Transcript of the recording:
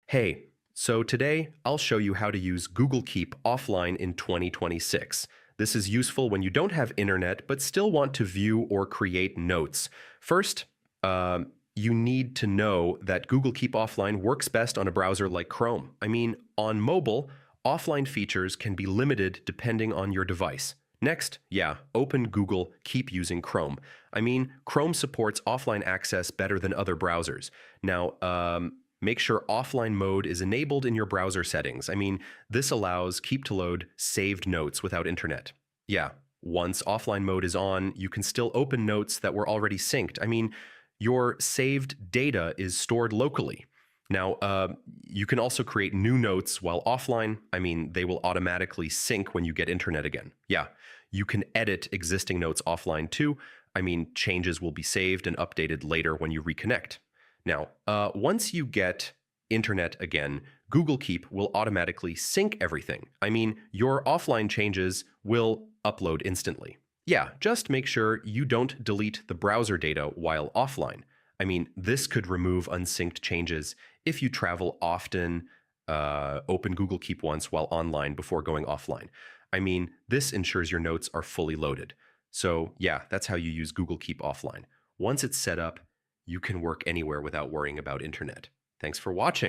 Hey, so today I'll show you how to use Google Keep offline in 2026. This is useful when you don't have internet but still want to view or create notes. First, you need to know that Google Keep Offline works best on a browser like Chrome. On mobile, offline features can be limited depending on your device. Next, open Google Keep using Chrome. Chrome supports offline access better than other browsers. Make sure offline mode is enabled in your browser settings. This allows Keep to load saved notes without internet. Once offline mode is on, you can still open notes that were already synced. Your saved data is stored locally. You can also create new notes while offline. They will automatically sync when you get internet again. You can edit existing notes offline too. Changes will be saved and updated later when you reconnect. Once you get internet again, Google Keep will automatically sync everything. Your offline changes will upload instantly. Just make sure you don't delete the browser data while offline. This could remove unsynced changes if you travel often, open Google Keep once while online before going offline. This ensures your notes are fully loaded. So that's how you use Google Keep offline. Once it's set up, you can work anywhere without worrying about internet. Thanks for watching.